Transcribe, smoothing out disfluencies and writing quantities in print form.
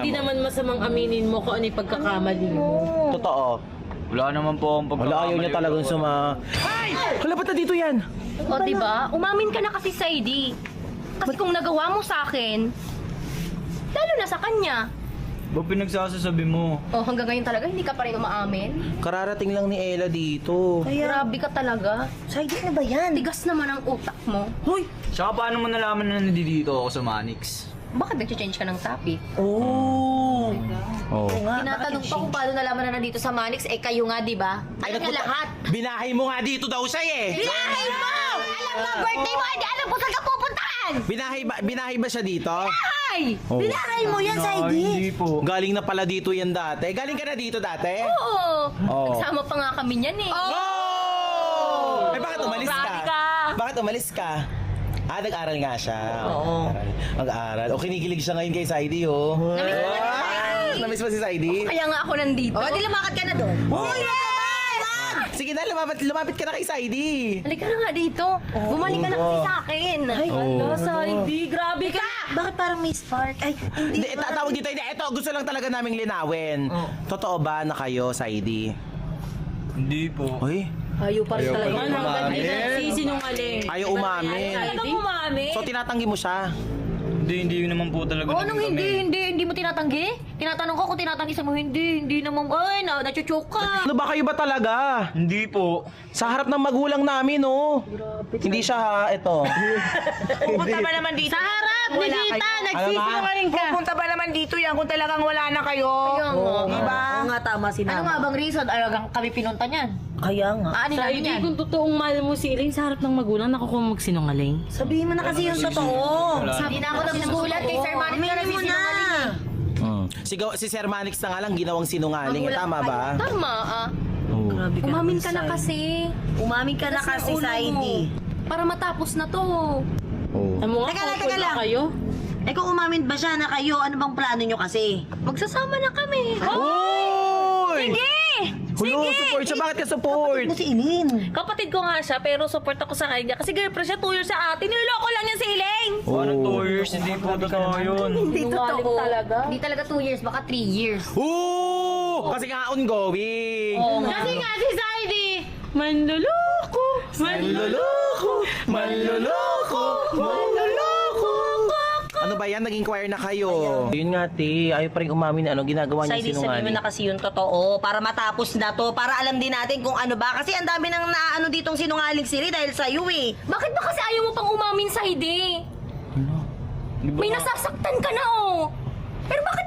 hindi mo. naman masamang aminin mo kung ano yung pagkakamali mo. Totoo. Wala naman po akong Wala, ayaw niya talagang Ay! Hala, ba't na dito yan? O, diba? Umamin ka na kasi, Saidi. Kasi kung nagawa mo sa akin, lalo na sa kanya. Ba pinagsasasabi mo? O, hanggang ngayon talaga, hindi ka pa rin umaamin? Kararating lang ni Ella dito. Grabe ka talaga. Saidi na ba yan? Tigas naman ang utak mo. Hoy! Tsaka paano mo nalaman na nandito ako sa Manix? Bakit nag-change ka ng topic? Oh! Oh. Tinatanong pa kung paano nalaman na nandito sa Manix, eh kayo nga, di ba? Alam niya lahat. Binahay mo nga dito daw siya eh. Binahay mo! Alam mo, birthday mo, hindi alam kung saan ka pupuntahan! Binahay ba siya dito? Ay! Oh. Binahay mo yan, Saidi! Hindi po. Galing na pala dito yan dati. Galing ka na dito dati? Oo! Oo. Nagsama pa nga kami niyan eh. Oh! Eh bakit umalis ka? Grabe ka. Bakit umalis ka? Ah, nag-aral nga siya. Oo. Nag-aral. O, kinikilig siya ngayon kay Saidi, oh. Namiss mo na si Saidi. Namiss mo si Saidi? Kaya nga ako nandito. O, di lumakad ka na doon. Uy! Sige na, lumapit ka na kay Saidi. Halika na nga dito. Bumalik ka na kasi sa akin. Ay, Hala, Saidi, grabe ka! bakit parang may spark? Ay, hindi. Hindi, tawag dito. Hindi, ito, gusto lang talaga naming linawin. Totoo ba na kayo, Saidi? Hindi po. Uy, Ayaw pa rin Ayaw talaga. pa rin Ano, umamin. nagsisinungaling. ayaw umamin. Talagang umamin. So, tinatanggi mo siya? Hindi naman po talaga O, anong naging kami. hindi mo tinatanggi? Tinatanong ko kung tinatanggi sa mo, hindi naman, ay, nachuchok ka. Ano ba kayo ba talaga? Hindi po. Sa harap ng magulang namin, oh. Hindi siya, ha, ito. Pupunta ba naman dito? Sa harap, ni Dita, nagsisinungaling ka. Pupunta ba naman dito yan kung talagang wala na kayo? Kaya nga. Diba? Oo nga, tama si Ano nga bang reason? Alagang kami pinunta niyan. Kaya nga. Aanin namin Saidi, yan. kung totoong mahal mo si Elaine sa harap ng magulang, naku kung magsinungaling. Sabihin mo na kasi yung totoo. Hindi na ako nagugulat kay Sir Manny na Aminin mo na. nagsisinungaling. Si Sir Manix na nga lang ginawang sinungaling. Magulang Tama kayo. ba? Tama, ah. Oh. Grabe Umamin ka na naman, kasi. Sai. Umamin ka na Taas kasi, ng ulo mo. Saidi. Para matapos na to. Oh. Alam mo nga, Teka lang, couple teka na lang. kayo. Eh kung umamin ba siya na kayo, ano bang plano nyo kasi? Magsasama na kami. Uy! Sige! Hulo, support siya. Bakit ka support? Mo si Eileen. Kapatid ko nga siya, pero support ako sa kanya. Kasi girlfriend siya, 2 years sa atin. Niloloko lang yan si Elaine! Anong 2 years? Hindi po totoo yun. Hindi totoo. talaga. Hindi talaga 2 years, baka 3 years. Ooh! Kasi nga ongoing. Kasi nga si Saidi, manluloko, Manloloko! Manloloko! Manloloko! Ano ba yan? Naging choir na kayo. Yun nga, te. Ayaw pa rin umamin na ano ginagawa niya Saidi, sabihin mo sinungaling. na kasi yung totoo para matapos na to, para alam din natin kung ano ba. Kasi ang dami nang naano ditong sinungaling sila dahil sa iyo eh. Bakit ba kasi ayaw mo pang umamin, Saidi? Di ba May nga- nasasaktan ka na, oh. Pero bakit